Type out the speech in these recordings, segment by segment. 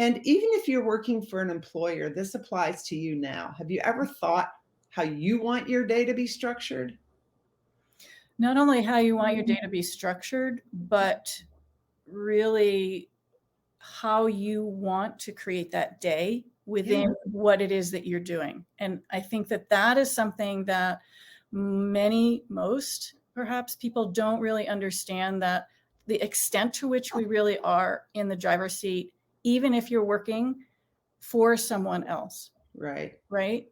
And even if you're working for an employer, this applies to you now. Have you ever thought how you want your day to be structured? Not only how you want your day to be structured, but really how you want to create that day within what it is that you're doing. And I think that that is something that most perhaps people don't really understand, that the extent to which we really are in the driver's seat, even if you're working for someone else. Right.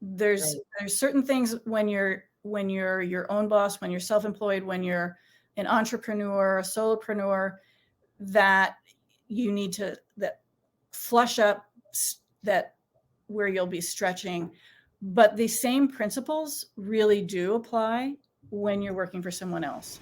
There's certain things when you're your own boss, when you're self-employed, when you're an entrepreneur, a solopreneur, that you need to flush up, that where you'll be stretching. But the same principles really do apply when you're working for someone else.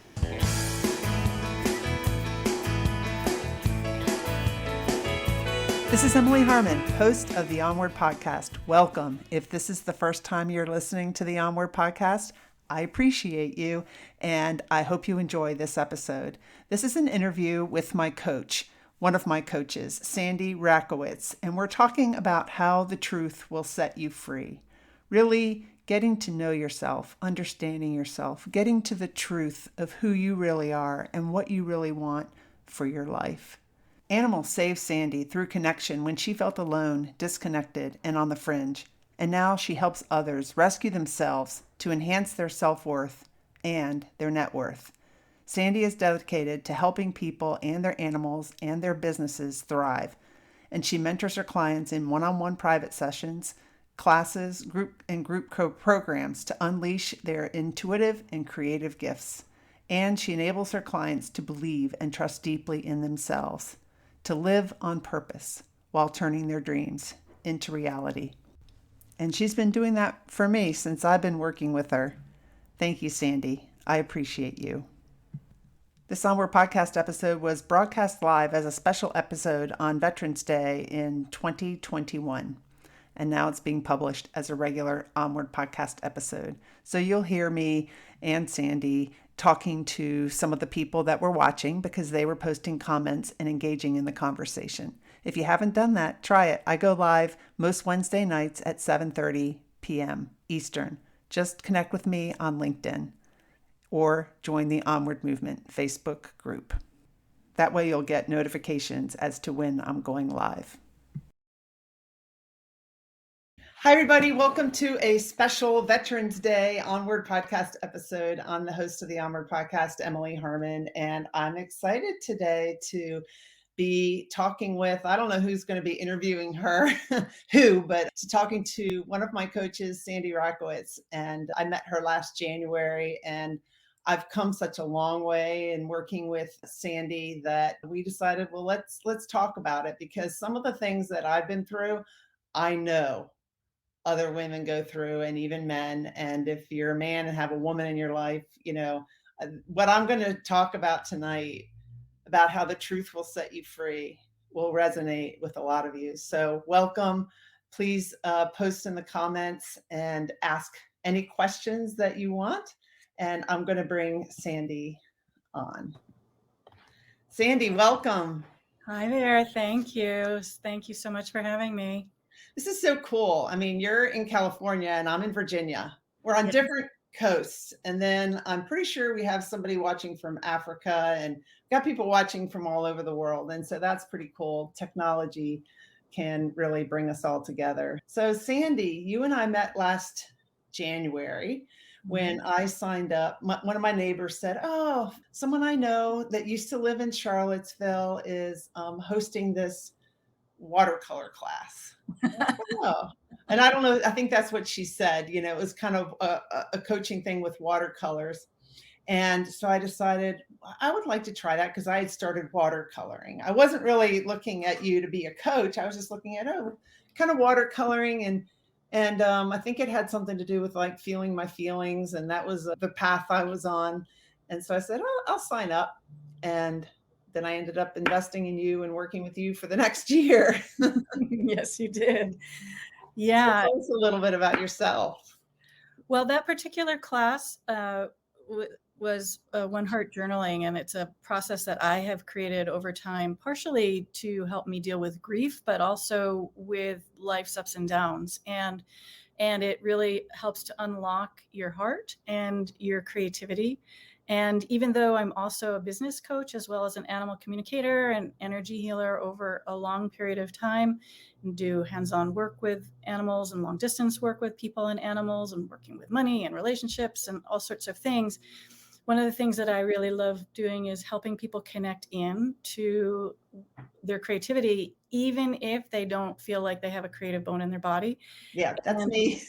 This is Emily Harmon, host of the Onward Podcast. Welcome. If this is the first time you're listening to the Onward Podcast, I appreciate you, and I hope you enjoy this episode. This is an interview with my coach, one of my coaches, Sandy Rakowitz, and we're talking about how the truth will set you free. Really getting to know yourself, understanding yourself, getting to the truth of who you really are and what you really want for your life. Animals saved Sandy through connection when she felt alone, disconnected, and on the fringe. And now she helps others rescue themselves to enhance their self-worth and their net worth. Sandy is dedicated to helping people and their animals and their businesses thrive. And she mentors her clients in one-on-one private sessions, classes, group programs to unleash their intuitive and creative gifts. And she enables her clients to believe and trust deeply in themselves, to live on purpose while turning their dreams into reality. And she's been doing that for me since I've been working with her. Thank you, Sandy. I appreciate you. This Onward Podcast episode was broadcast live as a special episode on Veterans Day in 2021. And now it's being published as a regular Onward Podcast episode. So you'll hear me and Sandy talking to some of the people that were watching because they were posting comments and engaging in the conversation. If you haven't done that, try it. I go live most Wednesday nights at 7:30 p.m. Eastern. Just connect with me on LinkedIn or join the Onward Movement Facebook group. That way you'll get notifications as to when I'm going live. Hi, everybody. Welcome to a special Veterans Day Onward Podcast episode. I'm the host of the Onward Podcast, Emily Harmon, and I'm excited today to be talking with, I don't know who's going to be interviewing her, but talking to one of my coaches, Sandy Rakowitz. And I met her last January, and I've come such a long way in working with Sandy that we decided, well, let's talk about it, because some of the things that I've been through, I know other women go through, and even men. And if you're a man and have a woman in your life, what I'm going to talk about tonight, about how the truth will set you free, will resonate with a lot of you. So welcome. Please post in the comments and ask any questions that you want. And I'm going to bring Sandy on. Sandy, welcome. Hi there. Thank you. Thank you so much for having me. This is so cool. I mean, you're in California and I'm in Virginia. We're on different coasts. And then I'm pretty sure we have somebody watching from Africa, and got people watching from all over the world. And so that's pretty cool. Technology can really bring us all together. So Sandy, you and I met last January when I signed up. One of my neighbors said, oh, someone I know that used to live in Charlottesville is hosting this watercolor class. Oh. And I don't know, I think that's what she said. It was kind of a coaching thing with watercolors. And so I decided I would like to try that, because I had started watercoloring. I wasn't really looking at you to be a coach. I was just looking at, kind of watercoloring. And I think it had something to do with like feeling my feelings. And that was the path I was on. And so I said, I'll sign up. And then I ended up investing in you and working with you for the next year. Yes, you did. Yeah. So tell us a little bit about yourself. Well, that particular class was One Heart journaling, and it's a process that I have created over time, partially to help me deal with grief, but also with life's ups and downs. And it really helps to unlock your heart and your creativity. And even though I'm also a business coach as well as an animal communicator and energy healer over a long period of time, and do hands-on work with animals and long distance work with people and animals and working with money and relationships and all sorts of things, one of the things that I really love doing is helping people connect in to their creativity, even if they don't feel like they have a creative bone in their body. Yeah, that's me.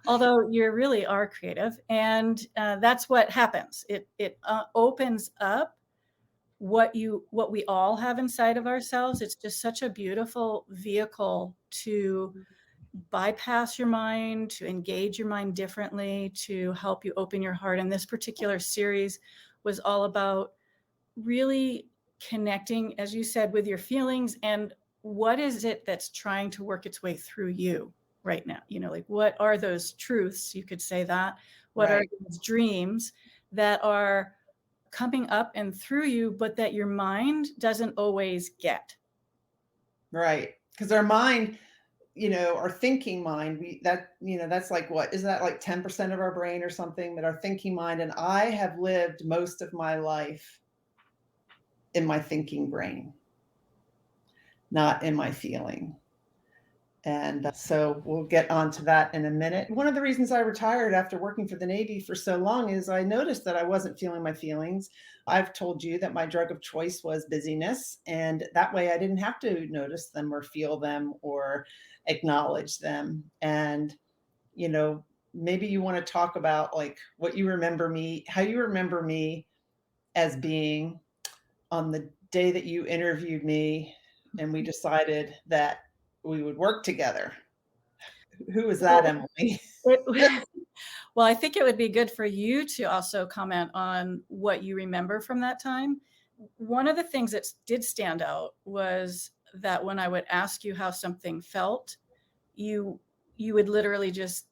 Although you really are creative, and that's what happens. It opens up what we all have inside of ourselves. It's just such a beautiful vehicle to bypass your mind, to engage your mind differently, to help you open your heart. And this particular series was all about really connecting, as you said, with your feelings and what is it that's trying to work its way through you right now. Like, what are those truths? You could say that. What are those dreams that are coming up and through you, but that your mind doesn't always get? Right. Because our mind, our thinking mind, that's like, what is that, like 10% of our brain or something, but our thinking mind. And I have lived most of my life in my thinking brain, not in my feeling. And so we'll get onto that in a minute. One of the reasons I retired after working for the Navy for so long is I noticed that I wasn't feeling my feelings. I've told you that my drug of choice was busyness, and that way I didn't have to notice them or feel them or acknowledge them. And, maybe you want to talk about like what you remember me, how you remember me as being on the day that you interviewed me and we decided that we would work together. Who was that, Emily? Well, I think it would be good for you to also comment on what you remember from that time. One of the things that did stand out was that when I would ask you how something felt, you would literally just,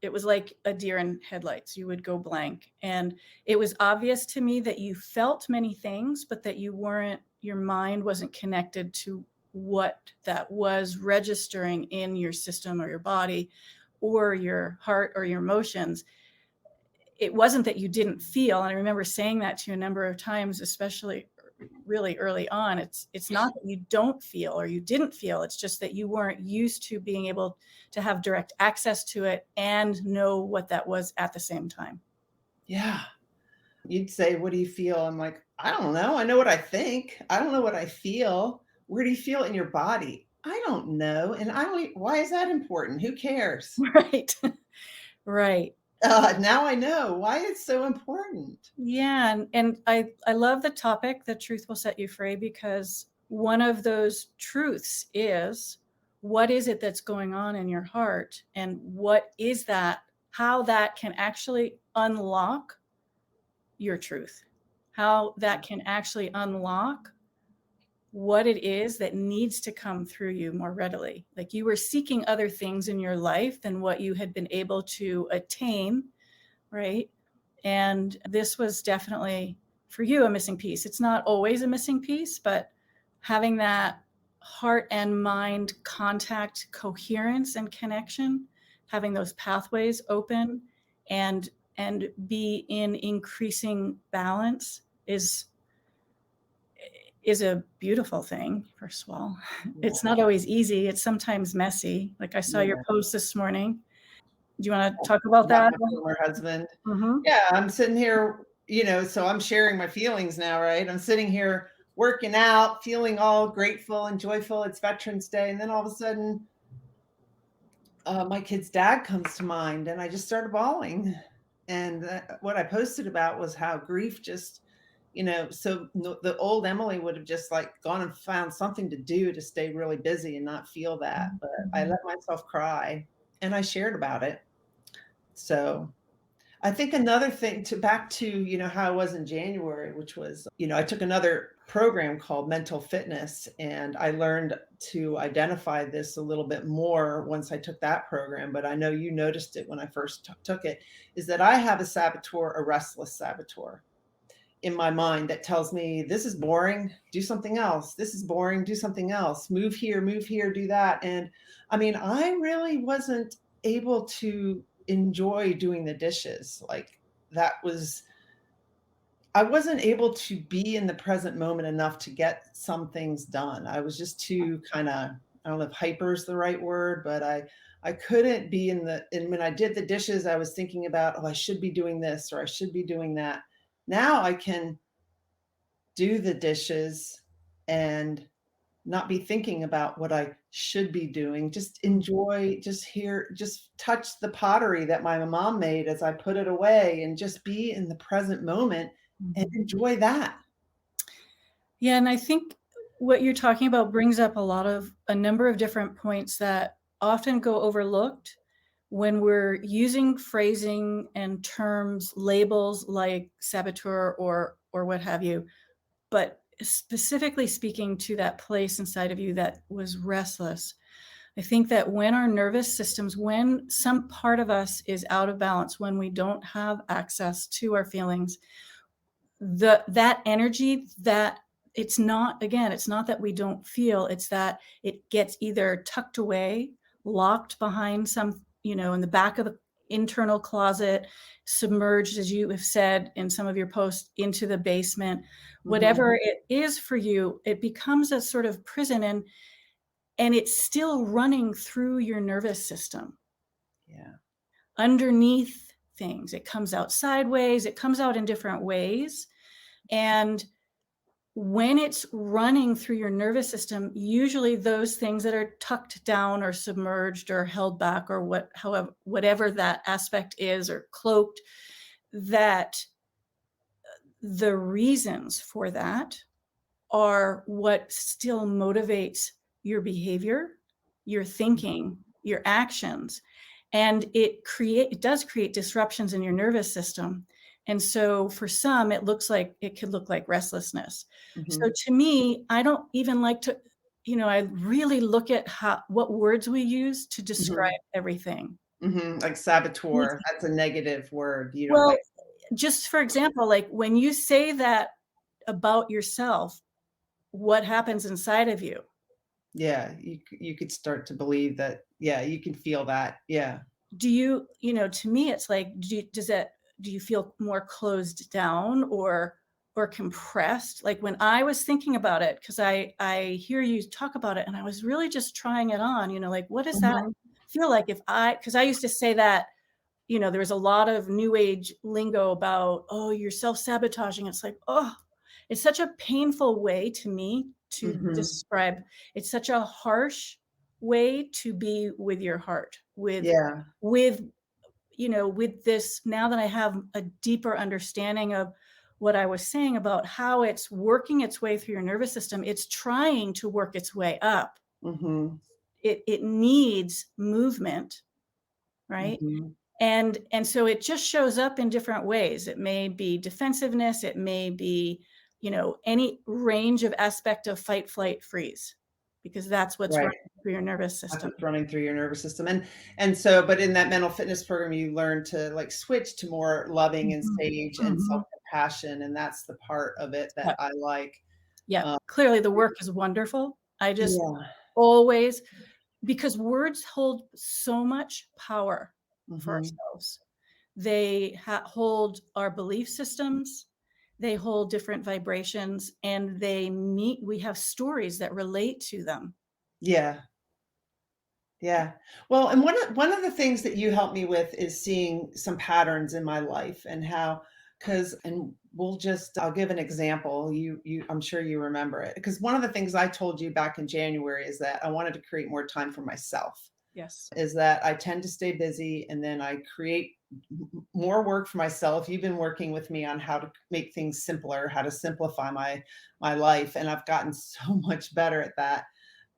it was like a deer in headlights. You would go blank. And it was obvious to me that you felt many things, but that your mind wasn't connected to what that was registering in your system or your body or your heart or your emotions. It wasn't that you didn't feel. And I remember saying that to you a number of times, especially really early on. It's not that you don't feel or you didn't feel. It's just that you weren't used to being able to have direct access to it and know what that was at the same time. Yeah. You'd say, what do you feel? I'm like, I don't know. I know what I think. I don't know what I feel. Where do you feel it in your body? I don't know. And why is that important? Who cares? Right. Right. Now I know why it's so important. Yeah. And I love the topic, the truth will set you free, because one of those truths is, what is it that's going on in your heart? And what is that? How that can actually unlock your truth, how that can actually unlock what it is that needs to come through you more readily. Like, you were seeking other things in your life than what you had been able to attain, right? And this was definitely for you a missing piece. It's not always a missing piece, but having that heart and mind contact, coherence and connection, having those pathways open and be in increasing balance is a beautiful thing. First of all, it's not always easy. It's sometimes messy. Like, I saw your post this morning. Do you want to talk about that? My former husband. Mm-hmm. Yeah, I'm sitting here, so I'm sharing my feelings now, right? I'm sitting here working out, feeling all grateful and joyful. It's Veterans Day. And then all of a sudden, my kid's dad comes to mind, and I just started bawling. And what I posted about was how grief just, so the old Emily would have just like gone and found something to do to stay really busy and not feel that. But I let myself cry and I shared about it. So I think another thing back to, how I was in January, which was, I took another program called mental fitness, and I learned to identify this a little bit more once I took that program. But I know you noticed it when I first took it, is that I have a saboteur, a restless saboteur in my mind that tells me this is boring, do something else. This is boring, do something else. Move here, do that. And I mean, I really wasn't able to enjoy doing the dishes. Like I wasn't able to be in the present moment enough to get some things done. I was just too kind of, I don't know if hyper is the right word, but I couldn't be and when I did the dishes, I was thinking about, oh, I should be doing this or I should be doing that. Now I can do the dishes and not be thinking about what I should be doing. Just enjoy, just touch the pottery that my mom made as I put it away and just be in the present moment and enjoy that. Yeah. And I think what you're talking about brings up a number of different points that often go overlooked when we're using phrasing and terms, labels like saboteur or what have you, but specifically speaking to that place inside of you that was restless. I think that when our nervous systems, when some part of us is out of balance, when we don't have access to our feelings, that energy, that it's not that we don't feel, it's that it gets either tucked away, locked behind some, in the back of the internal closet, submerged, as you have said in some of your posts, into the basement. Whatever it is for you, it becomes a sort of prison, and it's still running through your nervous system. Yeah. Underneath things. It comes out sideways, it comes out in different ways. And when it's running through your nervous system, usually those things that are tucked down or submerged or held back or whatever that aspect is, or cloaked, that the reasons for that are what still motivates your behavior, your thinking, your actions. And it does create disruptions in your nervous system. And so for some, it could look like restlessness. So to me, I don't even like to, I really look at what words we use to describe everything. Like saboteur, that's a negative word. You don't Well, like. just for example, like when you say that about yourself, what happens inside of you? Yeah, you could start to believe that. Yeah, you can feel that. Yeah. Do you, to me, it's like, do you feel more closed down or compressed? Like when I was thinking about it, because I hear you talk about it, and I was really just trying it on, like, what does that feel like because I used to say that, there was a lot of new age lingo about, oh, you're self-sabotaging. It's like, oh, it's such a painful way to me to describe. It's such a harsh way to be with your heart, with this, now that I have a deeper understanding of what I was saying about how it's working its way through your nervous system. It's trying to work its way up. It needs movement, right? And so it just shows up in different ways. It may be defensiveness. It may be, any range of aspect of fight, flight, freeze, because that's what's running through your nervous system. That's what's running through your nervous system. And so, but in that mental fitness program, you learn to like switch to more loving and sage and self-compassion. And that's the part of it that I like. Yeah. Clearly the work is wonderful. I just always, because words hold so much power for ourselves. They hold our belief systems. They hold different vibrations, and we have stories that relate to them. Yeah. Yeah. Well, and one of the things that you help me with is seeing some patterns in my life and how, I'll give an example. I'm sure you remember it, because one of the things I told you back in January is that I wanted to create more time for myself. Yes. Is that I tend to stay busy and then I create more work for myself. You've been working with me on how to make things simpler, how to simplify my life. And I've gotten so much better at that.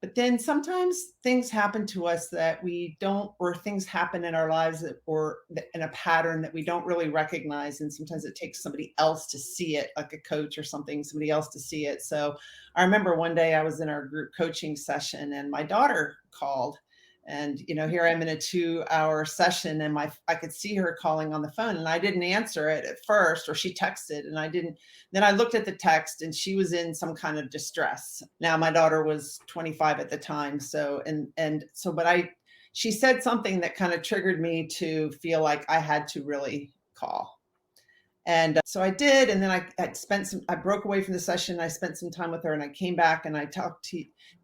But then sometimes things happen to us that we don't, or things happen in our lives or in a pattern that we don't really recognize. And sometimes it takes somebody else to see it, like a coach or something, somebody else to see it. So I remember one day I was in our group coaching session and my daughter called. And, here I'm in a 2-hour session and I could see her calling on the phone and I didn't answer it at first, or she texted and I didn't. Then I looked at the text and she was in some kind of distress. Now my daughter was 25 at the time. So, she said something that kind of triggered me to feel like I had to really call. And so I did. And then I broke away from the session. I spent some time with her and I came back and I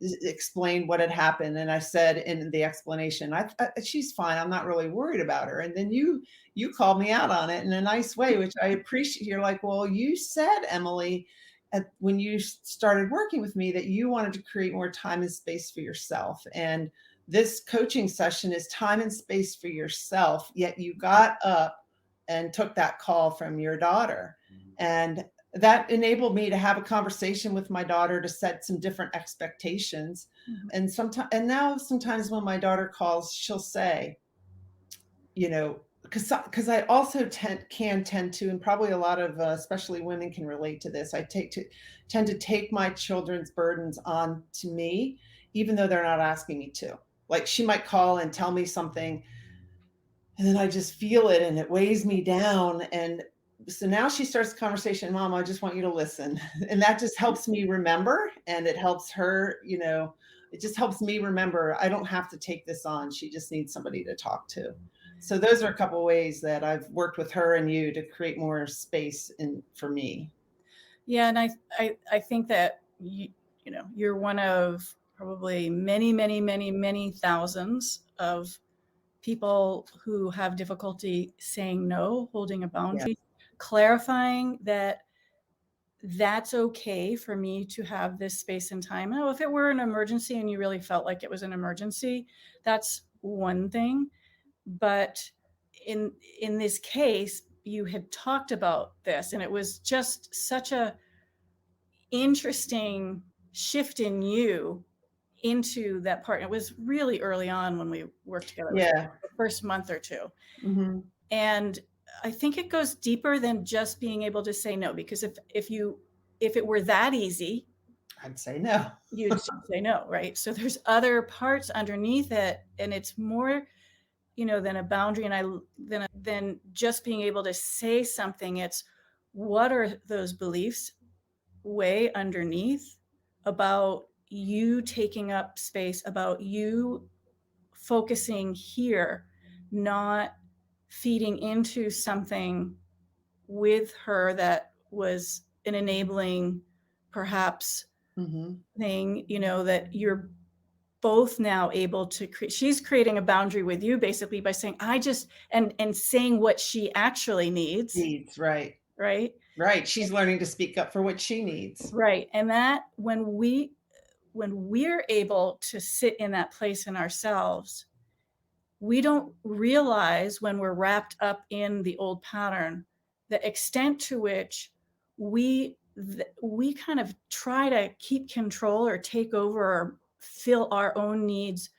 explained what had happened. And I said in the explanation, she's fine. I'm not really worried about her. And then you called me out on it in a nice way, which I appreciate. You're like, well, you said, Emily, when you started working with me that you wanted to create more time and space for yourself. And this coaching session is time and space for yourself. Yet you got up and took that call from your daughter. And that enabled me to have a conversation with my daughter to set some different expectations. Mm-hmm. And now sometimes when my daughter calls, she'll say, because I also tend to, and probably a lot of, especially women can relate to this. I tend to take my children's burdens on to me, even though they're not asking me to. Like she might call and tell me something, and then I just feel it and it weighs me down. And so now she starts the conversation, Mom, I just want you to listen. And that just helps me remember. And it helps her, it just helps me remember I don't have to take this on. She just needs somebody to talk to. So those are a couple of ways that I've worked with her and you to create more space for me. Yeah. And I think that, you're one of probably many, many, many, many thousands of people who have difficulty saying no, holding a boundary, clarifying that that's okay for me to have this space and time. Now, if it were an emergency and you really felt like it was an emergency, that's one thing. But in this case, you had talked about this, and it was just such a interesting shift in you into that part. It was really early on when we worked together. Yeah. The first month or two. Mm-hmm. And I think it goes deeper than just being able to say no, because if it were that easy, I'd say no. You'd say no, right? So there's other parts underneath it, and it's more, than a boundary than just being able to say something. It's what are those beliefs way underneath about you taking up space, about you focusing here, not feeding into something with her that was an enabling, perhaps, thing, that you're both now able to create. She's creating a boundary with you basically by saying, and saying what she actually needs. Right. Right. She's learning to speak up for what she needs. Right. And that when we're able to sit in that place in ourselves, we don't realize when we're wrapped up in the old pattern, the extent to which we kind of try to keep control or take over or fill our own needs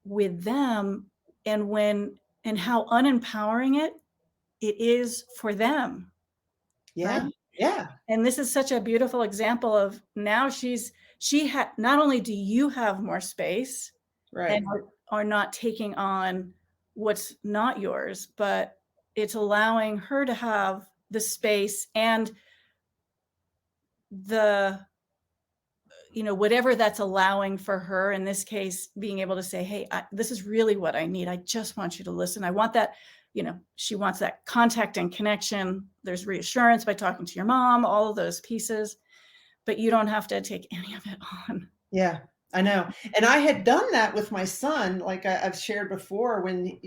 with them, and how unempowering it is for them. Yeah. Right? Yeah. And this is such a beautiful example of now not only do you have more space, right, and are not taking on what's not yours, but it's allowing her to have the space and the, whatever that's allowing for her, in this case, being able to say, hey, this is really what I need. I just want you to listen. I want that, she wants that contact and connection. There's reassurance by talking to your mom, all of those pieces, but you don't have to take any of it on. Yeah, I know. And I had done that with my son, like I've shared before, when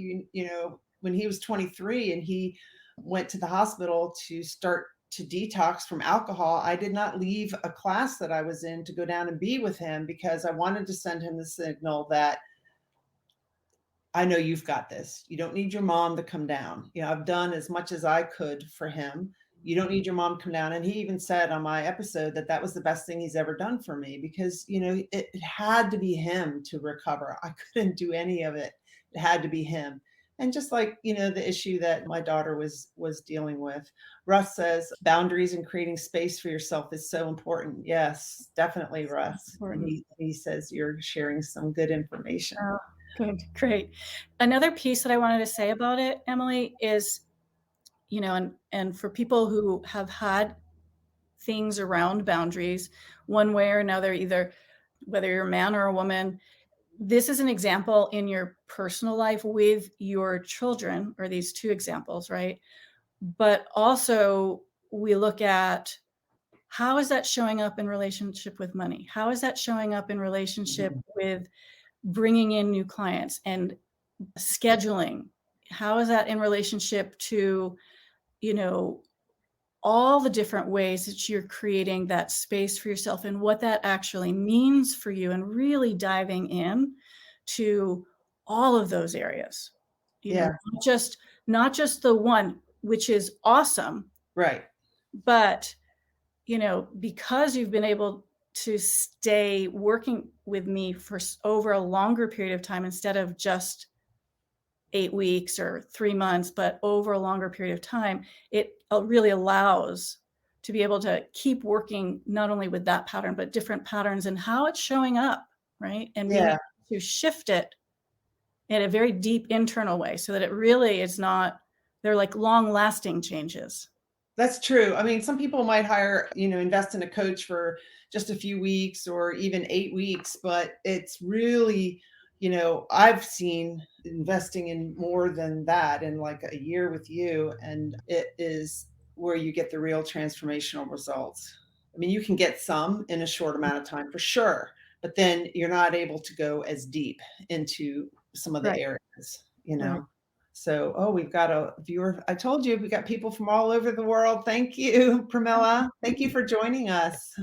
when he was 23 and he went to the hospital to start to detox from alcohol. I did not leave a class that I was in to go down and be with him, because I wanted to send him the signal that I know you've got this. You don't need your mom to come down. I've done as much as I could for him. you don't need your mom to come down. And he even said on my episode that that was the best thing he's ever done for me, because, it had to be him to recover. I couldn't do any of it. It had to be him. And just like, the issue that my daughter was dealing with, Russ says boundaries and creating space for yourself is so important. Yes, definitely, Russ. And he says you're sharing some good information. Oh, good, great. Another piece that I wanted to say about it, Emily, is, and for people who have had things around boundaries one way or another, either whether you're a man or a woman, this is an example in your personal life with your children, or these two examples, right? But also we look at, how is that showing up in relationship with money? How is that showing up in relationship with bringing in new clients and scheduling? How is that in relationship to, all the different ways that you're creating that space for yourself and what that actually means for you, and really diving in to all of those areas, not just the one, which is awesome. Right. But, because you've been able to stay working with me for over a longer period of time, instead of just 8 weeks or 3 months, but over a longer period of time, it really allows to be able to keep working not only with that pattern, but different patterns and how it's showing up, right? And being able to shift it in a very deep internal way, so that it really is not, they're like long lasting changes. That's true. I mean, some people might hire, invest in a coach for just a few weeks or even 8 weeks, but it's really, I've seen investing in more than that, in like a year with you. And it is where you get the real transformational results. I mean, you can get some in a short amount of time for sure, but then you're not able to go as deep into some of the areas, Right. So, we've got a viewer. I told you, we got people from all over the world. Thank you, Pramila. Thank you for joining us.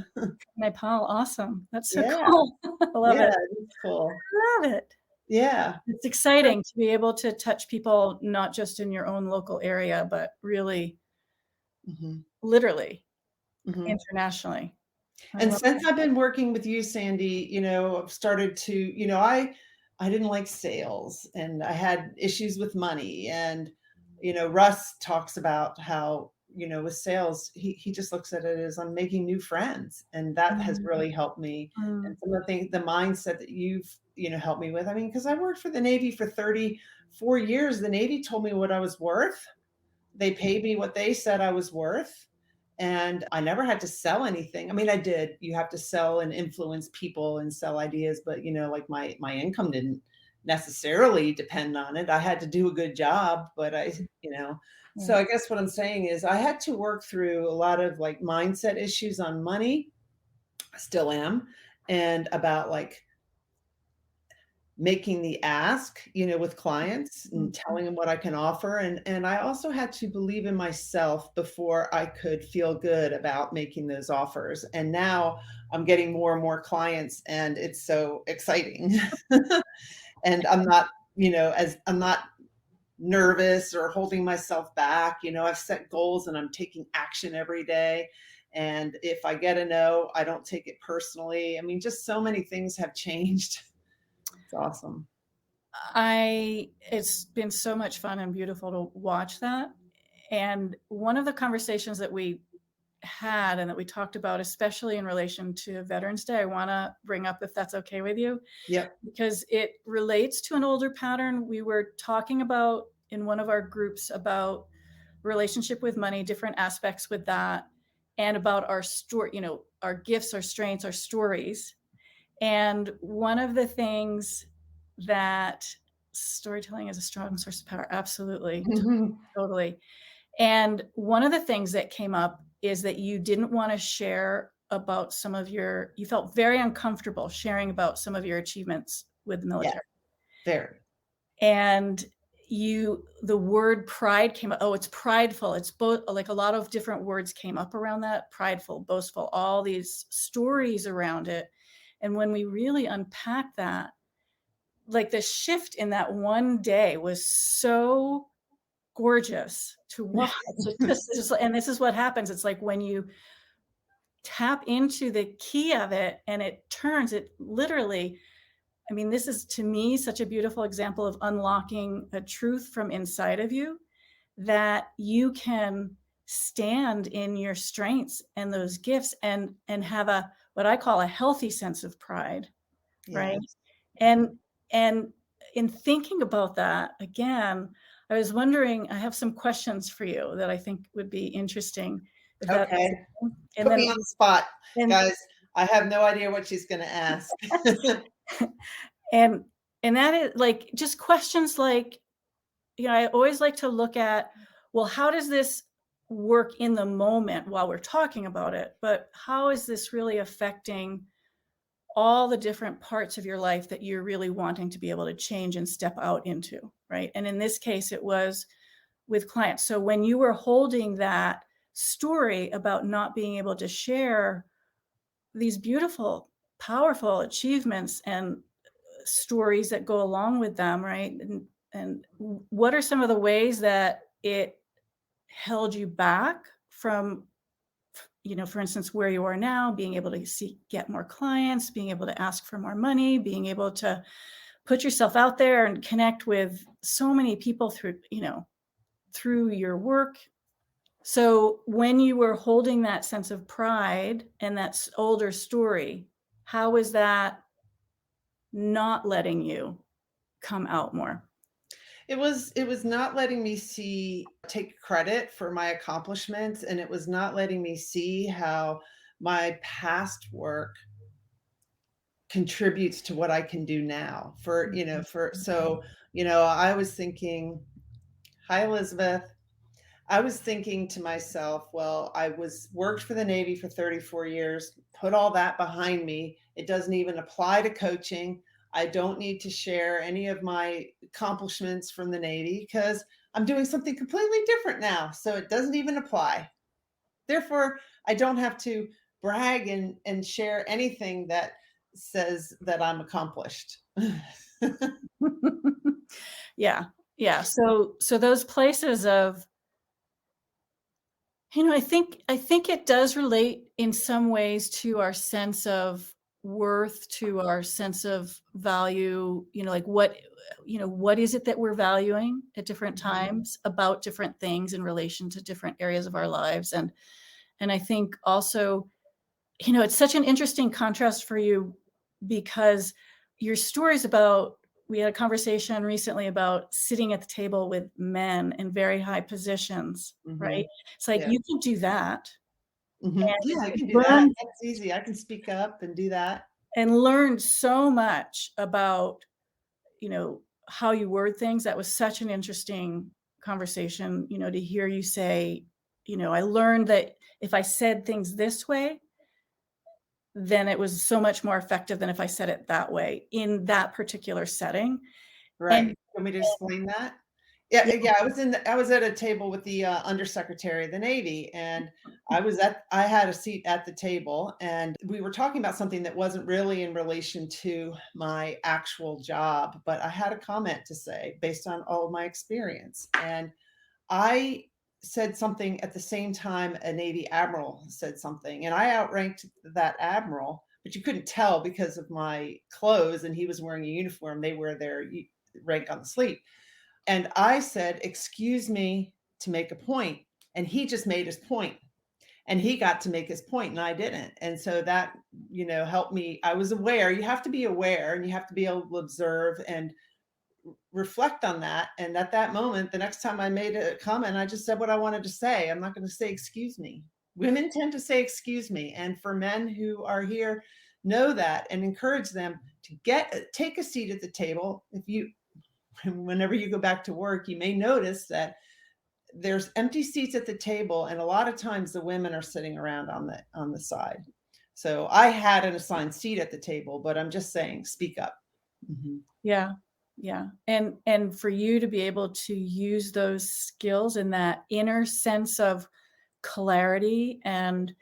Nepal, awesome. That's so cool. I love it. It's cool. I love it. Yeah. It's exciting to be able to touch people, not just in your own local area, but really, literally, internationally. And since I've been working with you, Sandy, I've started to, I didn't like sales, and I had issues with money. And, Russ talks about how, with sales, he just looks at it as I'm making new friends. And that has really helped me. And some of the things, the mindset that you've, helped me with, I mean, because I worked for the Navy for 34 years. The Navy told me what I was worth. They paid me what they said I was worth. And I never had to sell anything. I mean, I did. You have to sell and influence people and sell ideas, but like my income didn't necessarily depend on it. I had to do a good job, but so I guess what I'm saying is I had to work through a lot of like mindset issues on money. I still am. And about like making the ask, with clients and telling them what I can offer. And I also had to believe in myself before I could feel good about making those offers. And now I'm getting more and more clients, and it's so exciting. And I'm not, I'm not nervous or holding myself back. I've set goals and I'm taking action every day. And if I get a no, I don't take it personally. I mean, just so many things have changed. It's awesome. It's been so much fun and beautiful to watch that. And one of the conversations that we had and that we talked about, especially in relation to Veterans Day, I want to bring up, if that's okay with you. Yeah. Because it relates to an older pattern. We were talking about in one of our groups about relationship with money, different aspects with that, and about our story, our gifts, our strengths, our stories. And one of the things that storytelling is a strong source of power. Absolutely. Totally. And one of the things that came up is that you didn't want to share about you felt very uncomfortable sharing about some of your achievements with the military. Yeah, very. And the word pride came up. Oh, it's prideful. It's both, like a lot of different words came up around that. Prideful, boastful, all these stories around it. And when we really unpack that, like the shift in that one day was so gorgeous to watch. And this is what happens. It's like when you tap into the key of it and it turns it literally. I mean, this is to me such a beautiful example of unlocking a truth from inside of you, that you can stand in your strengths and those gifts and have a, what I call a healthy sense of pride. Yes. Right. And in thinking about that again, I was wondering, I have some questions for you that I think would be interesting. Okay. And Put then me on the spot, guys. I have no idea what she's going to ask. and that is like just questions like, I always like to look at, well, how does this work in the moment while we're talking about it? But how is this really affecting all the different parts of your life that you're really wanting to be able to change and step out into, right? And in this case, it was with clients. So when you were holding that story about not being able to share these beautiful, powerful achievements and stories that go along with them, right? And what are some of the ways that it held you back from, for instance, where you are now, being able to get more clients, being able to ask for more money, being able to put yourself out there and connect with so many people through your work. So when you were holding that sense of pride and that older story, how is that not letting you come out more? It was not letting me take credit for my accomplishments, and it was not letting me see how my past work contributes to what I can do now. I was thinking, hi, Elizabeth. I was thinking to myself, well, I worked for the Navy for 34 years, put all that behind me. It doesn't even apply to coaching. I don't need to share any of my accomplishments from the Navy because I'm doing something completely different now. So it doesn't even apply. Therefore, I don't have to brag and share anything that says that I'm accomplished. Yeah. Yeah. So those places of, I think it does relate in some ways to our sense of worth, to our sense of value, like what is it that we're valuing at different times about different things in relation to different areas of our lives. And I think also, it's such an interesting contrast for you because your stories about, we had a conversation recently about sitting at the table with men in very high positions, right? It's like, you can do that. Yeah, I can do that. That's easy. I can speak up and do that. And learn so much about, how you word things. That was such an interesting conversation, to hear you say, I learned that if I said things this way, then it was so much more effective than if I said it that way in that particular setting. Right. You want me to explain that? Yeah. I was at a table with the Undersecretary of the Navy, and I had a seat at the table, and we were talking about something that wasn't really in relation to my actual job, but I had a comment to say based on all of my experience. And I said something at the same time a Navy admiral said something, and I outranked that admiral, but you couldn't tell because of my clothes, and he was wearing a uniform. They wear their rank on the sleeve. And I said, excuse me, to make a point. And he just made his point. And he got to make his point, and I didn't. And so that, helped me. I was aware. You have to be aware, and you have to be able to observe and reflect on that. And at that moment, the next time I made a comment, I just said what I wanted to say. I'm not going to say, excuse me. Women tend to say, excuse me. And for men who are here, know that and encourage them to take a seat at the table. Whenever you go back to work, you may notice that there's empty seats at the table. And a lot of times the women are sitting around on the side. So I had an assigned seat at the table, but I'm just saying, speak up. Mm-hmm. Yeah. Yeah. And for you to be able to use those skills and that inner sense of clarity and,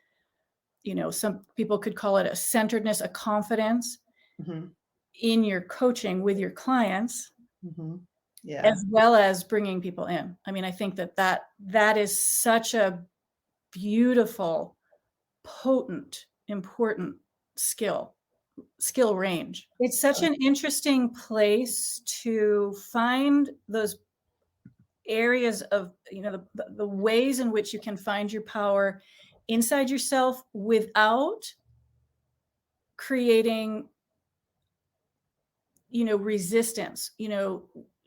some people could call it a centeredness, a confidence in your coaching with your clients. Yeah. as well as bringing people in. I mean, I think that is such a beautiful, potent, important skill range. It's such an interesting place to find those areas of, the ways in which you can find your power inside yourself without creating, resistance,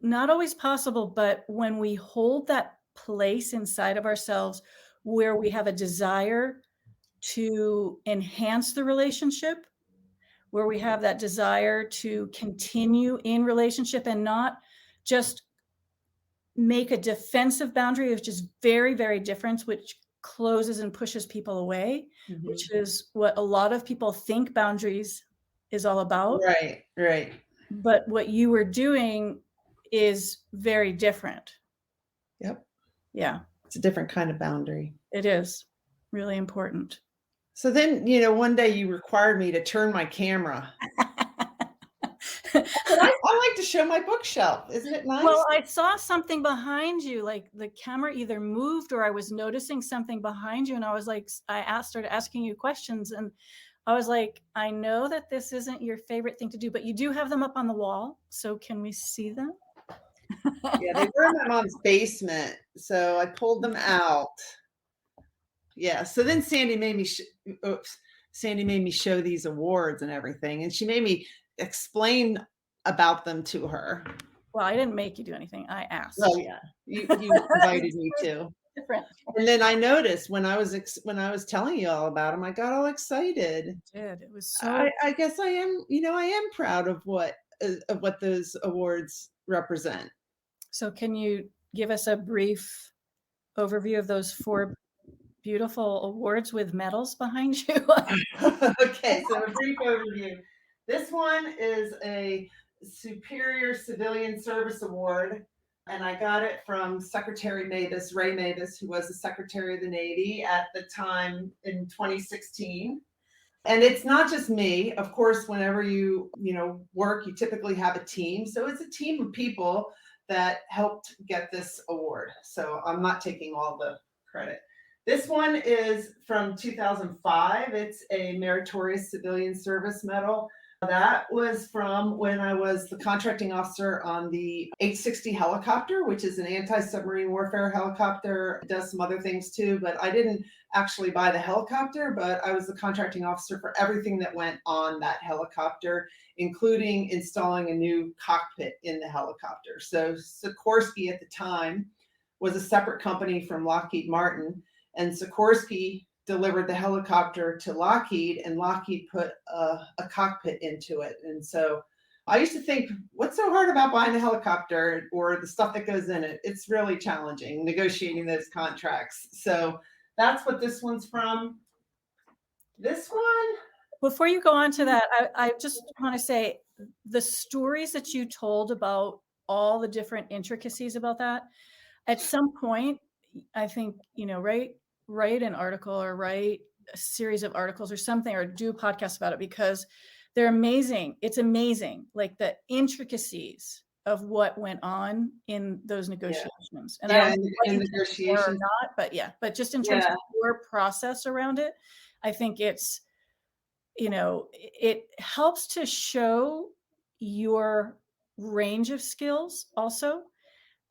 not always possible, but when we hold that place inside of ourselves where we have a desire to enhance the relationship, where we have that desire to continue in relationship and not just make a defensive boundary, which is very, very different, which closes and pushes people away, which is what a lot of people think boundaries is all about. Right. But what you were doing is very different. Yep. Yeah. It's a different kind of boundary. It is really important. So then, one day you required me to turn my camera. I like to show my bookshelf. Isn't it nice? Well, I saw something behind you, like the camera either moved or I was noticing something behind you. And I was like, started asking you questions. And I was like, I know that this isn't your favorite thing to do, but you do have them up on the wall. So can we see them? Yeah, they were in my mom's basement. So I pulled them out. Yeah. So then Sandy made me show these awards and everything. And she made me explain about them to her. Well, I didn't make you do anything. I asked. Oh yeah. You invited me to. Different. And then I noticed when I was telling you all about them, I got all excited. You did. It was so. I guess I am, I am proud of what those awards represent. So can you give us a brief overview of those 4 beautiful awards with medals behind you? Okay, so a brief overview. This one is a Superior Civilian Service Award, and I got it from Secretary Ray Mavis, who was the Secretary of the Navy at the time in 2016. And it's not just me. Of course, whenever you work, you typically have a team. So it's a team of people that helped get this award. So I'm not taking all the credit. This one is from 2005. It's a Meritorious Civilian Service Medal. That was from when I was the contracting officer on the H-60 helicopter, which is an anti-submarine warfare helicopter. It does some other things too, but I didn't actually buy the helicopter, but I was the contracting officer for everything that went on that helicopter, including installing a new cockpit in the helicopter. So Sikorsky at the time was a separate company from Lockheed Martin, and Sikorsky delivered the helicopter to Lockheed, and Lockheed put a cockpit into it. And so I used to think, what's so hard about buying a helicopter or the stuff that goes in it? It's really challenging negotiating those contracts. So that's what this one's from. This one. Before you go on to that, I just want to say the stories that you told about all the different intricacies about that, at some point, I think, write an article or write a series of articles or something, or do a podcast about it, because they're amazing. It's amazing, like the intricacies of what went on in those negotiations. And I don't know in negotiations or not, but just in terms of your process around it, I think it's, it helps to show your range of skills also.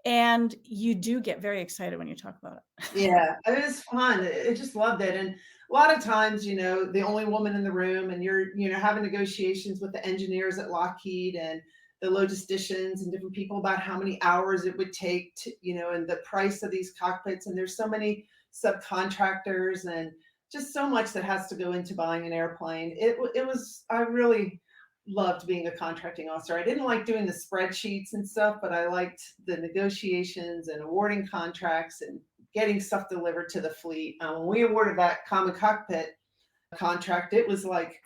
And you do get very excited when you talk about it. Yeah, it was fun. I just loved it. And a lot of times, the only woman in the room, and you're, having negotiations with the engineers at Lockheed and the logisticians and different people about how many hours it would take to, and the price of these cockpits. And there's so many subcontractors and just so much that has to go into buying an airplane. I really loved being a contracting officer. I didn't like doing the spreadsheets and stuff, but I liked the negotiations and awarding contracts and getting stuff delivered to the fleet. When we awarded that common cockpit contract, it was like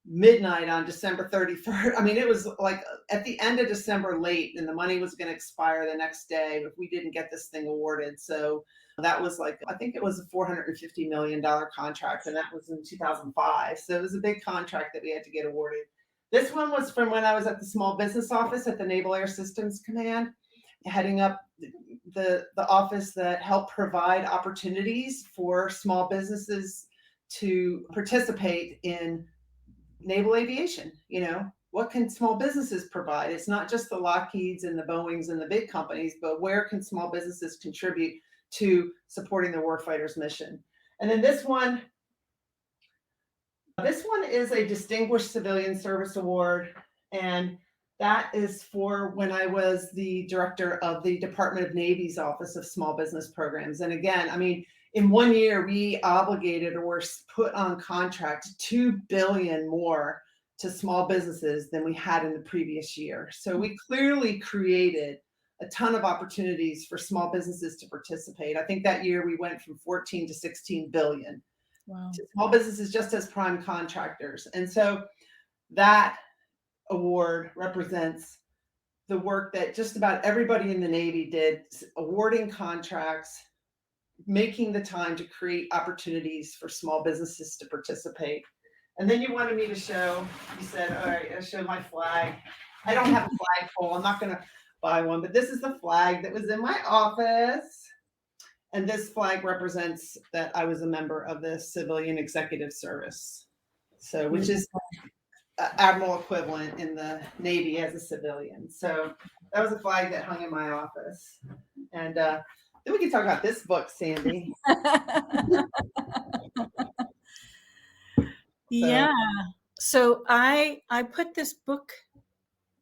midnight on December 31st. I mean, it was like at the end of December late, and the money was going to expire the next day if we didn't get this thing awarded. So that was I think it was a $450 million contract, and that was in 2005. So it was a big contract that we had to get awarded. This one was from when I was at the Small Business Office at the Naval Air Systems Command. heading up the office that helped provide opportunities for small businesses to participate in naval aviation. What can small businesses provide? It's not just the Lockheeds and the Boeings and the big companies, but where can small businesses contribute to supporting the warfighter's mission? And then this one is a Distinguished Civilian Service Award, and that is for when I was the director of the Department of Navy's Office of Small Business Programs. And again, I mean, in 1 year, we obligated or put on contract $2 billion more to small businesses than we had in the previous year. So we clearly created a ton of opportunities for small businesses to participate. I think that year we went from 14 to 16 billion. Wow. To small businesses just as prime contractors. And so that award represents the work that just about everybody in the Navy did, awarding contracts, making the time to create opportunities for small businesses to participate. And then you wanted me to show, you said, all right, I'll show my flag. I don't have a flagpole. I'm not going to buy one, but this is the flag that was in my office. And this flag represents that I was a member of the Civilian Executive Service. So, which is admiral equivalent in the Navy as a civilian. So that was a flag that hung in my office. And then we can talk about this book, Sandy. Yeah. So I put this book.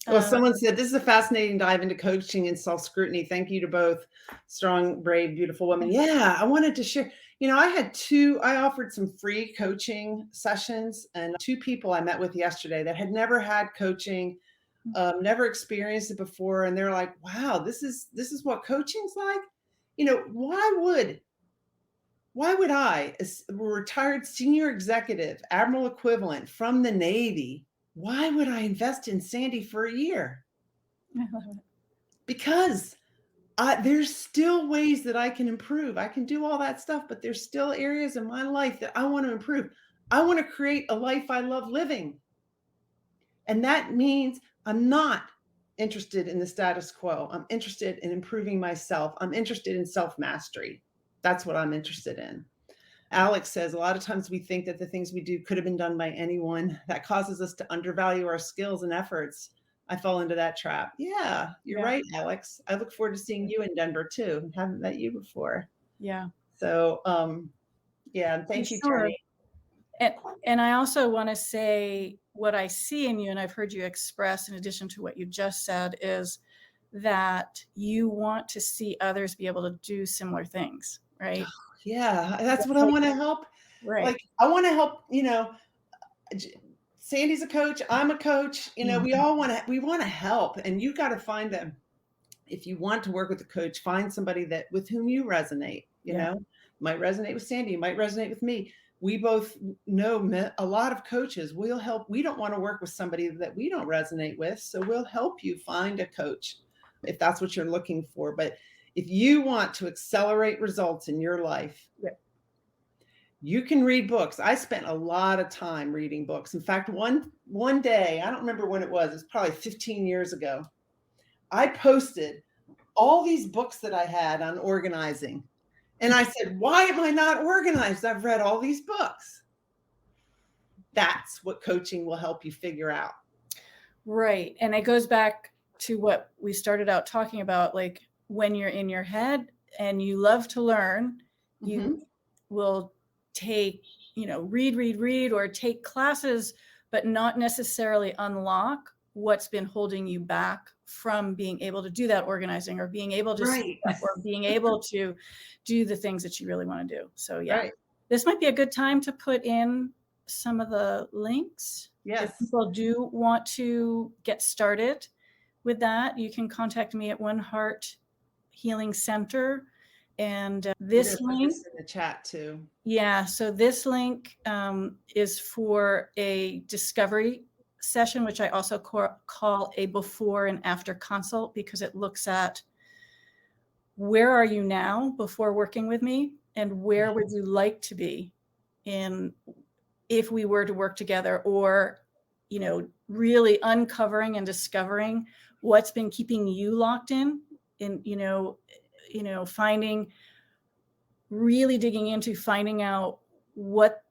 Well, someone said, this is a fascinating dive into coaching and self-scrutiny. Thank you to both strong, brave, beautiful women. Yeah, I wanted to share. I offered some free coaching sessions, and 2 people I met with yesterday that had never had coaching, never experienced it before. And they're like, wow, this is what coaching's like. Why would I, a retired senior executive, admiral equivalent from the Navy, why would I invest in Sandy for a year? Because there's still ways that I can improve. I can do all that stuff, but there's still areas in my life that I want to improve. I want to create a life I love living. And that means I'm not interested in the status quo. I'm interested in improving myself. I'm interested in self-mastery. That's what I'm interested in. Alex says, a lot of times we think that the things we do could have been done by anyone. That causes us to undervalue our skills and efforts. I fall into that trap. Yeah, you're right, Alex. I look forward to seeing you in Denver too. Haven't met you before. Yeah. So, thank you, Tony. And I also want to say what I see in you, and I've heard you express in addition to what you just said, is that you want to see others be able to do similar things, right? Yeah, that's what I want to help. Right. Like, I want to help, Sandy's a coach. I'm a coach. We all we want to help, and you got to find them. If you want to work with a coach, find somebody with whom you resonate, might resonate with Sandy, might resonate with me. We both know a lot of coaches. We'll help. We don't want to work with somebody that we don't resonate with. So we'll help you find a coach if that's what you're looking for. But if you want to accelerate results in your life, you can read books. I spent a lot of time reading books. In fact, one day, I don't remember when it was probably 15 years ago, I posted all these books that I had on organizing. And I said, why am I not organized? I've read all these books. That's what coaching will help you figure out. Right. And it goes back to what we started out talking about, like when you're in your head and you love to learn, you will take, read, or take classes, but not necessarily unlock what's been holding you back from being able to do that organizing or being able to or being able to do the things that you really want to do. So this might be a good time to put in some of the links. Yes. If people do want to get started with that, you can contact me at One Heart Healing Center. And this link in the chat too. Yeah. So this link is for a discovery session, which I also call a before and after consult, because it looks at where are you now before working with me, and where would you like to be if we were to work together, or, really uncovering and discovering what's been keeping you locked in in, really digging into finding out what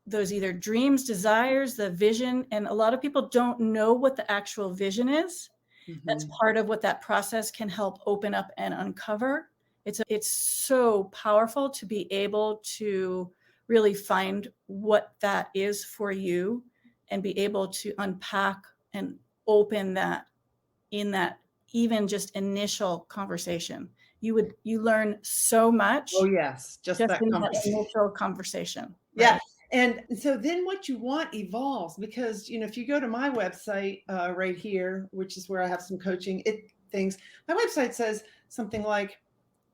those either dreams, desires, the vision, and a lot of people don't know what the actual vision is. That's part of what that process can help open up and uncover. It's so powerful to be able to really find what that is for you and be able to unpack and open that in that even just initial conversation. You learn so much. Oh yes, just that in conversation. that initial conversation. Yeah. Right? And so then what you want evolves, because, if you go to my website right here, which is where I have some coaching my website says something like,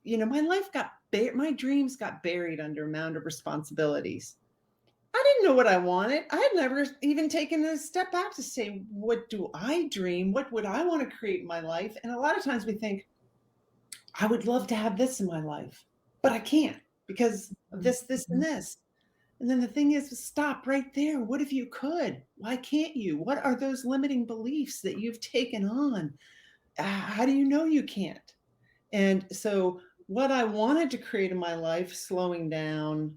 my dreams got buried under a mound of responsibilities. I didn't know what I wanted. I had never even taken a step back to say, what do I dream? What would I want to create in my life? And a lot of times we think, I would love to have this in my life, but I can't because of this, and this. And then the thing is, stop right there. What if you could? Why can't you? What are those limiting beliefs that you've taken on? How do you know you can't? And so what I wanted to create in my life, slowing down,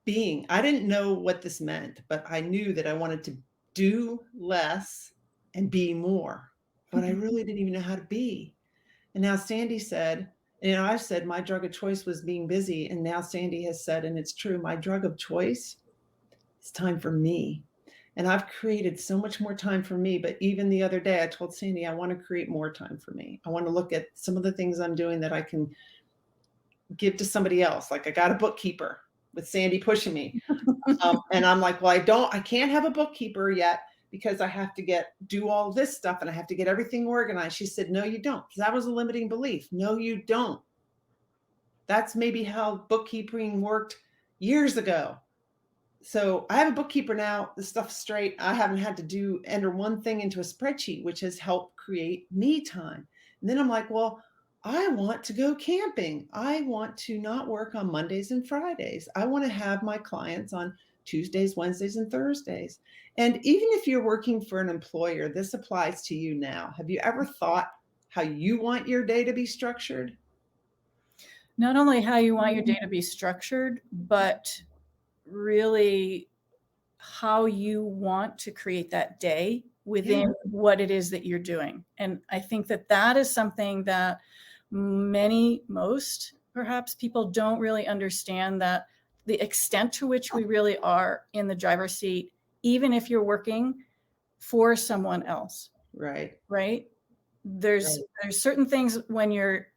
I didn't know what this meant, but I knew that I wanted to do less and be more, but I really didn't even know how to be. And now Sandy said, I've said my drug of choice was being busy. And now Sandy has said, and it's true, my drug of choice is time for me. And I've created so much more time for me. But even the other day, I told Sandy, I want to create more time for me. I want to look at some of the things I'm doing that I can give to somebody else. Like I got a bookkeeper with Sandy pushing me. And I'm like, well, I can't have a bookkeeper yet because I have to do all this stuff and I have to get everything organized. She said, no, you don't. Because that was a limiting belief. No, you don't. That's maybe how bookkeeping worked years ago. So I have a bookkeeper now, the stuff's straight. I haven't had to enter one thing into a spreadsheet, which has helped create me time. And then I'm like, well, I want to go camping. I want to not work on Mondays and Fridays. I want to have my clients on Tuesdays, Wednesdays, and Thursdays. And even if you're working for an employer, this applies to you now. Have you ever thought how you want your day to be structured? Not only how you want your day to be structured, but really how you want to create that day within what it is that you're doing. And I think that is something that most perhaps people don't really understand, that the extent to which we really are in the driver's seat, even if you're working for someone else. Right. There's certain things when you're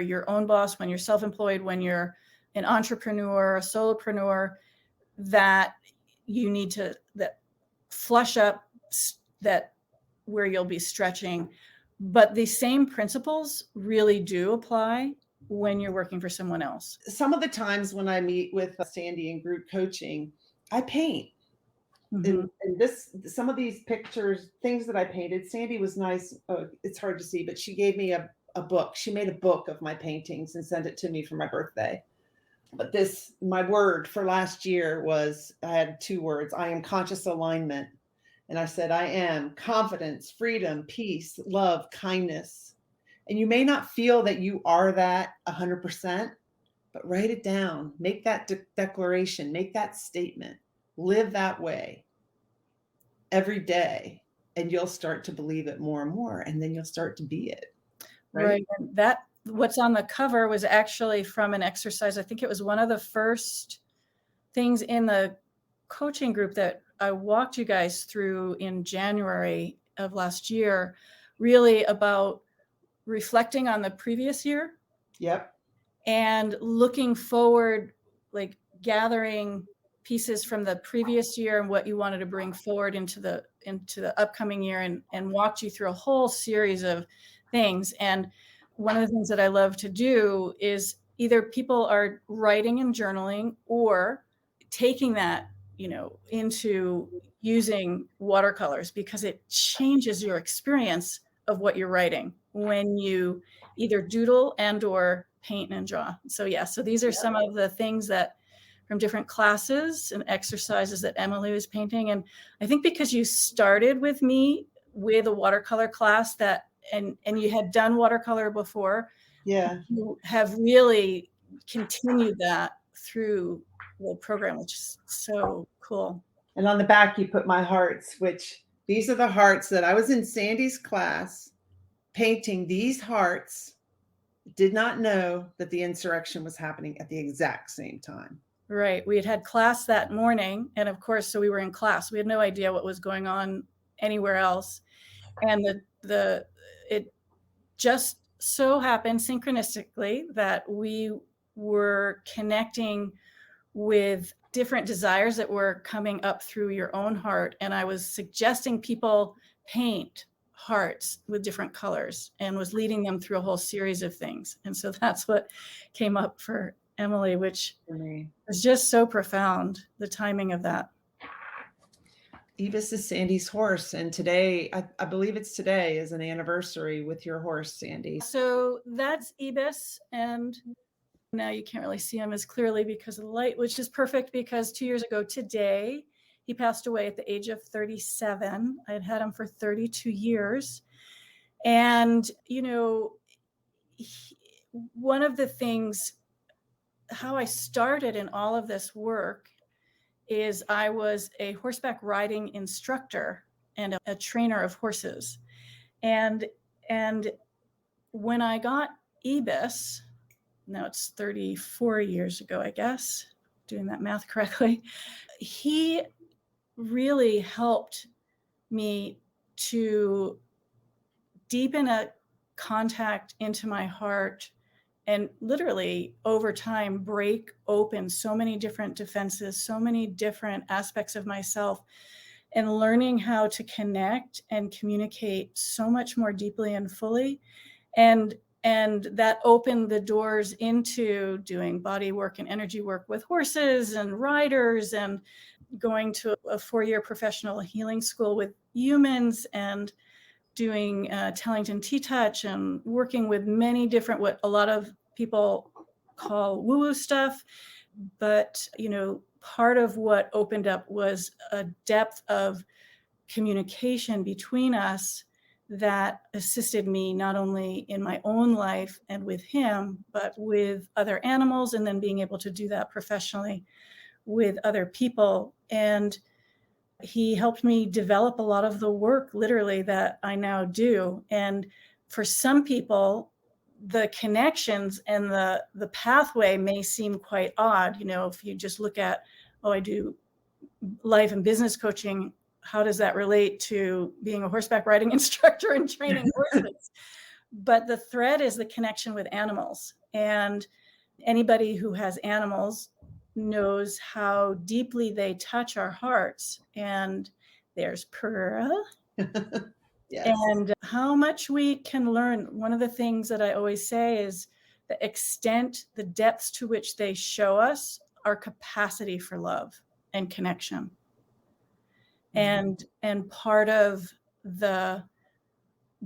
your own boss, when you're self-employed, when you're an entrepreneur, a solopreneur, that you need to flush up that where you'll be stretching. But the same principles really do apply when you're working for someone else. Some of the times when I meet with Sandy in group coaching, I paint. And some of these pictures, things that I painted, Sandy was nice. It's hard to see, but she gave me a book. She made a book of my paintings and sent it to me for my birthday. But my word for last year was, I had 2 words. I am conscious alignment. And I said, I am confidence, freedom, peace, love, kindness. And you may not feel that you are that 100%, but write it down, make that declaration, make that statement, live that way every day. And you'll start to believe it more and more. And then you'll start to be it. Right. And what's on the cover was actually from an exercise. I think it was one of the first things in the coaching group that I walked you guys through in January of last year, really about reflecting on the previous year. Yep. And looking forward, like gathering pieces from the previous year and what you wanted to bring forward into the upcoming year, and walked you through a whole series of things. And one of the things that I love to do is either people are writing and journaling, or taking that, into using watercolors, because it changes your experience of what you're writing when you either doodle and or paint and draw. So these are some of the things that from different classes and exercises that Emily was painting. And I think because you started with me with a watercolor class, that you had done watercolor before. Yeah. You have really continued that through the program, which is so cool. And on the back, you put my hearts, which these are the hearts that I was in Sandy's class painting these hearts. Did not know that the insurrection was happening at the exact same time. Right. We had class that morning. And of course, so we were in class. We had no idea what was going on anywhere else. And it just so happened synchronistically that we were connecting with different desires that were coming up through your own heart. And I was suggesting people paint hearts with different colors and was leading them through a whole series of things. And so that's what came up for Emily, which was just so profound, the timing of that. Ibis is Sandy's horse. And today, I believe it's today, is an anniversary with your horse, Sandy. So that's Ibis. And now you can't really see him as clearly because of the light, which is perfect because 2 years ago today, he passed away at the age of 37. I had him for 32 years. And, one of the things, how I started in all of this work is I was a horseback riding instructor and a trainer of horses. And when I got Ibis, now it's 34 years ago, I guess, doing that math correctly, he really helped me to deepen a contact into my heart and literally over time break open so many different defenses, so many different aspects of myself, and learning how to connect and communicate so much more deeply and fully. And that opened the doors into doing body work and energy work with horses and riders, and going to a 4-year professional healing school with humans, and doing Tellington T-Touch, and working with many different, what a lot of people call woo-woo stuff. But, part of what opened up was a depth of communication between us that assisted me not only in my own life and with him, but with other animals, and then being able to do that professionally with other people. And he helped me develop a lot of the work literally that I now do. And for some people, the connections and the pathway may seem quite odd. If you just look at, I do life and business coaching, how does that relate to being a horseback riding instructor and training horses? But the thread is the connection with animals. And anybody who has animals knows how deeply they touch our hearts. And there's Pearl. Yes. And how much we can learn. One of the things that I always say is the extent, the depths to which they show us our capacity for love and connection. And part of the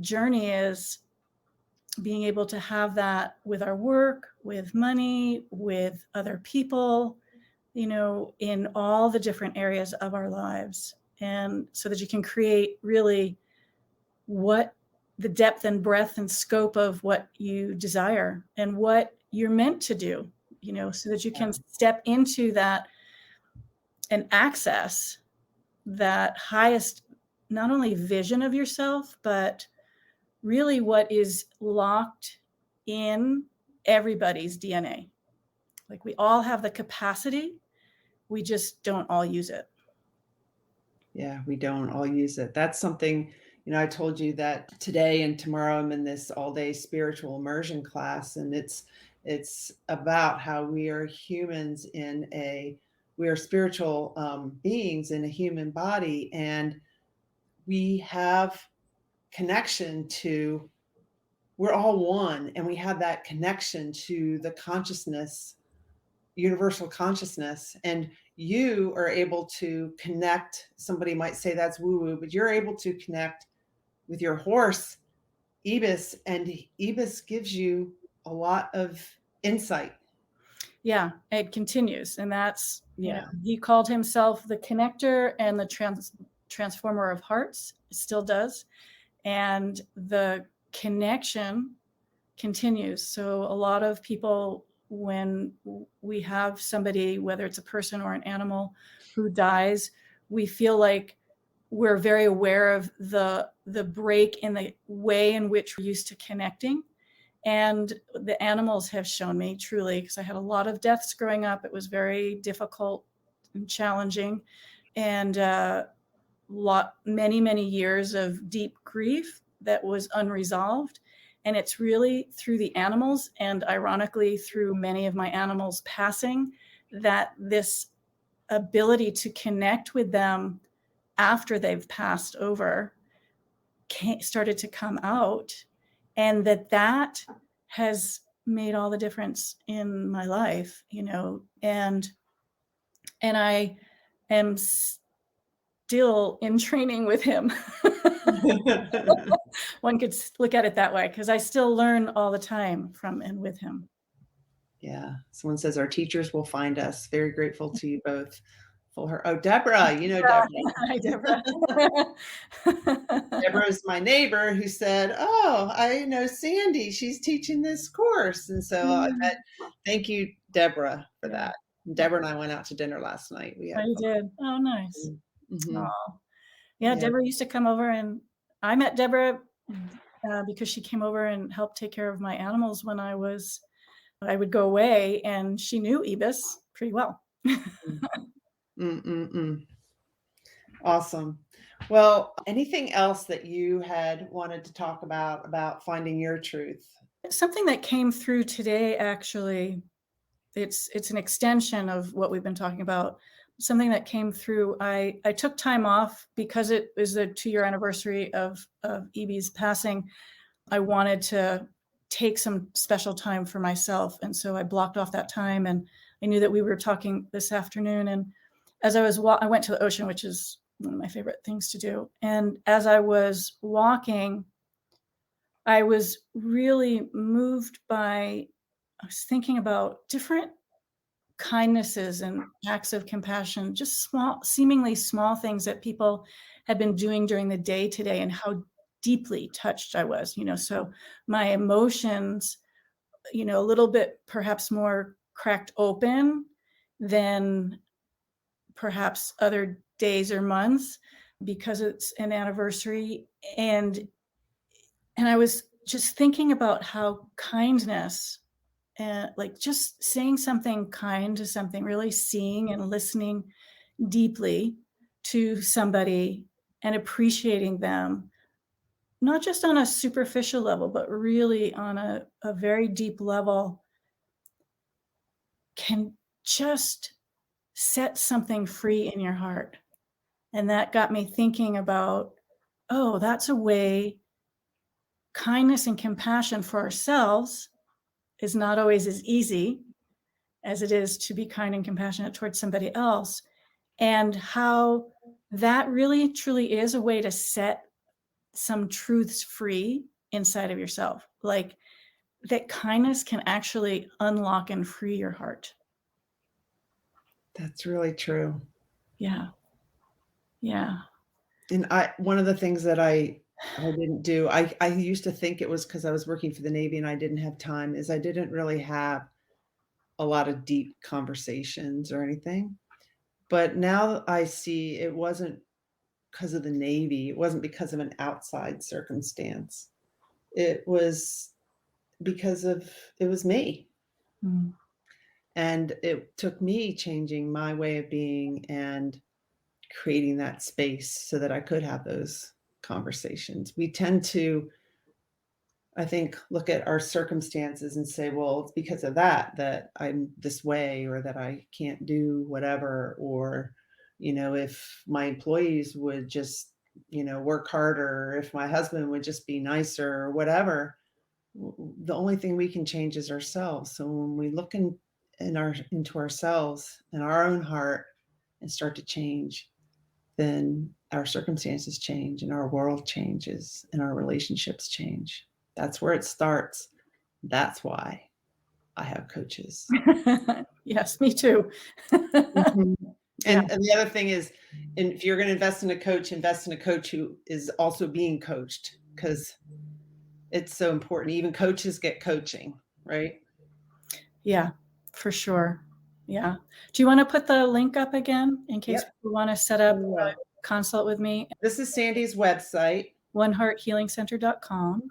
journey is being able to have that with our work, with money, with other people, in all the different areas of our lives. And so that you can create really what the depth and breadth and scope of what you desire and what you're meant to do, so that you can step into that and access that highest, not only vision of yourself, but really what is locked in everybody's DNA. Like, we all have the capacity, we just don't all use it. Yeah, we don't all use it. That's something, I told you that today and tomorrow I'm in this all-day spiritual immersion class, and it's about how we are humans we are spiritual beings in a human body, and we have connection to, we're all one, and we have that connection to the consciousness, universal consciousness. And you are able to connect. Somebody might say that's woo-woo, but you're able to connect with your horse, Ibis, and Ibis gives you a lot of insight. Yeah, it continues. And that's, he called himself the connector and the transformer of hearts. It still does. And the connection continues. So a lot of people, when we have somebody, whether it's a person or an animal who dies, we feel like we're very aware of the break in the way in which we're used to connecting. And the animals have shown me truly, because I had a lot of deaths growing up. It was very difficult and challenging, and many years of deep grief that was unresolved. And it's really through the animals, and ironically through many of my animals passing, that this ability to connect with them after they've passed over started to come out, and that has made all the difference in my life, and I am still in training with him. One could look at it that way, because I still learn all the time from and with him. Yeah. Someone says our teachers will find us. Very grateful to you both for her. Oh, Deborah, Deborah. Hi, Deborah. Deborah's my neighbor who said, oh, I know Sandy. She's teaching this course. And so thank you, Deborah, for that. Deborah and I went out to dinner last night. You did? Oh, nice. Mm-hmm. Oh. Yeah, Deborah used to come over, and I met Deborah because she came over and helped take care of my animals when I would go away, and she knew Ibis pretty well. Awesome. Well, anything else that you had wanted to talk about finding your truth? Something that came through today, actually, it's an extension of what we've been talking about. Something that came through, I took time off because it was the 2-year anniversary of Evie's passing. I wanted to take some special time for myself. And so I blocked off that time, and I knew that we were talking this afternoon. And as I went to the ocean, which is one of my favorite things to do. And as I was walking, I was really moved I was thinking about different kindnesses and acts of compassion, just seemingly small things that people had been doing during the day today, and how deeply touched I was, so my emotions, a little bit perhaps more cracked open than perhaps other days or months, because it's an anniversary. And I was just thinking about how kindness, like just saying something kind to something, really seeing and listening deeply to somebody and appreciating them, not just on a superficial level, but really on a very deep level, can just set something free in your heart. And that got me thinking about, oh, that's a way. Kindness and compassion for ourselves is not always as easy as it is to be kind and compassionate towards somebody else, and how that really truly is a way to set some truths free inside of yourself. Like that kindness can actually unlock and free your heart. That's really true. Yeah. And one of the things that I didn't do, I used to think it was because I was working for the Navy and I didn't have time, is I didn't really have a lot of deep conversations or anything. But now I see it wasn't because of the Navy. It wasn't because of an outside circumstance. It was because it was me. Mm. And it took me changing my way of being and creating that space so that I could have those conversations. We tend to, I think, look at our circumstances and say, well, it's because of that I'm this way, or that I can't do whatever, or, if my employees would just, work harder, or if my husband would just be nicer, or whatever. The only thing we can change is ourselves. So when we look into ourselves and our own heart and start to change, then our circumstances change and our world changes and our relationships change. That's where it starts. That's why I have coaches. Yes, me too. Mm-hmm. And the other thing is, if you're going to invest in a coach who is also being coached, because it's so important. Even coaches get coaching, right? Yeah, for sure. Yeah. Do you want to put the link up again in case people want to set up a consult with me? This is Sandy's website, onehearthealingcenter.com.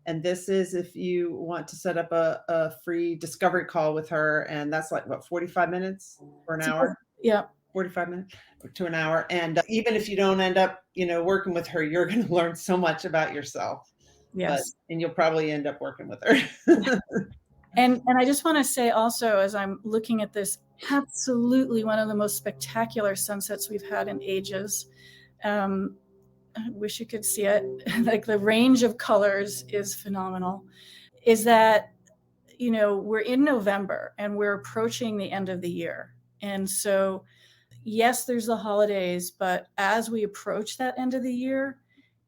And this is if you want to set up a free discovery call with her. And that's like, what, 45 minutes or an hour? Yeah. 45 minutes to an hour. And even if you don't end up, working with her, you're going to learn so much about yourself. Yes. And you'll probably end up working with her. And I just want to say also, as I'm looking at this, absolutely one of the most spectacular sunsets we've had in ages. I wish you could see it. Like the range of colors is phenomenal. Is that, we're in November and we're approaching the end of the year. And so, yes, there's the holidays, but as we approach that end of the year,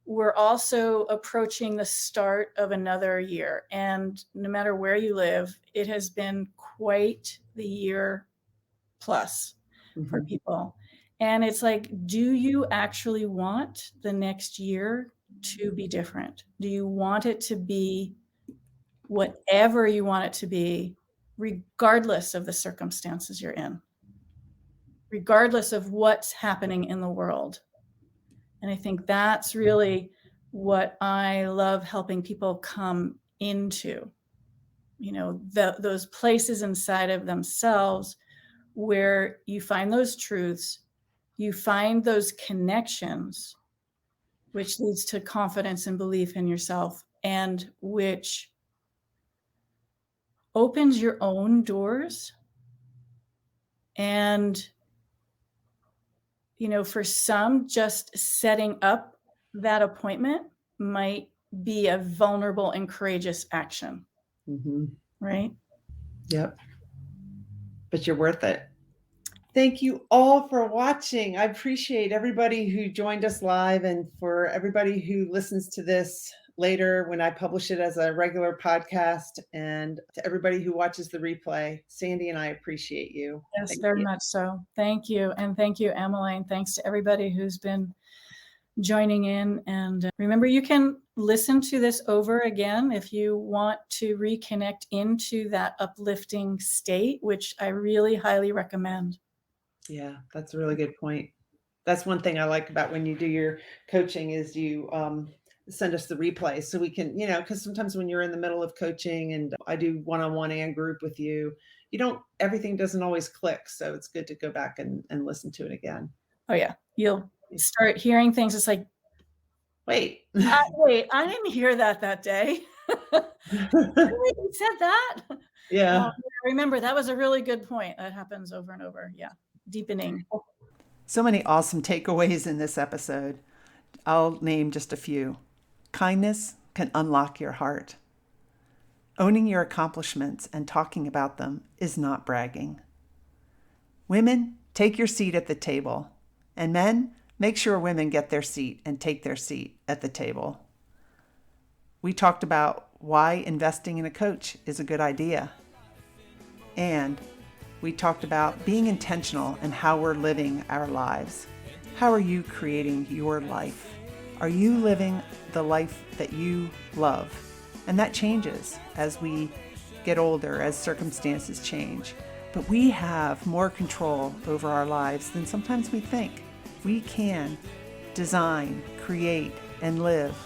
we're also approaching the start of another year. And no matter where you live, it has been quite the year plus for people. And it's like, do you actually want the next year to be different? Do you want it to be whatever you want it to be, regardless of the circumstances you're in, regardless of what's happening in the world? And I think that's really what I love helping people come into, those places inside of themselves where you find those truths, you find those connections, which leads to confidence and belief in yourself, and which opens your own doors. And for some, just setting up that appointment might be a vulnerable and courageous action. Right? Yep. But you're worth it. Thank you all for watching. I appreciate everybody who joined us live, and for everybody who listens to this later when I publish it as a regular podcast, and to everybody who watches the replay. Sandy and I appreciate you. Yes, very much so. Thank you. And thank you, Emily. And thanks to everybody who's been joining in. And remember, you can listen to this over again if you want to reconnect into that uplifting state, which I really highly recommend. Yeah, that's a really good point. That's one thing I like about when you do your coaching is you send us the replay so we can, because sometimes when you're in the middle of coaching and I do one-on-one and group with you, everything doesn't always click. So it's good to go back and listen to it again. Oh yeah. You'll start hearing things. It's like, wait, I didn't hear that day. You said that. Yeah. Remember, that was a really good point. That happens over and over. Yeah. Deepening. So many awesome takeaways in this episode. I'll name just a few. Kindness can unlock your heart. Owning your accomplishments and talking about them is not bragging. Women, take your seat at the table. And men, make sure women get their seat and take their seat at the table. We talked about why investing in a coach is a good idea. And we talked about being intentional and how we're living our lives. How are you creating your life? Are you living the life that you love? And that changes as we get older, as circumstances change. But we have more control over our lives than sometimes we think. We can design, create, and live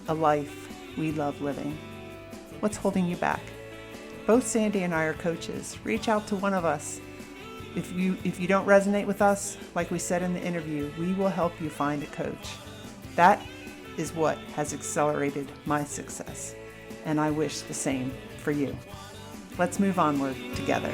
a life we love living. What's holding you back? Both Sandy and I are coaches. Reach out to one of us. If you don't resonate with us, like we said in the interview, we will help you find a coach. That is what has accelerated my success, and I wish the same for you. Let's move onward together.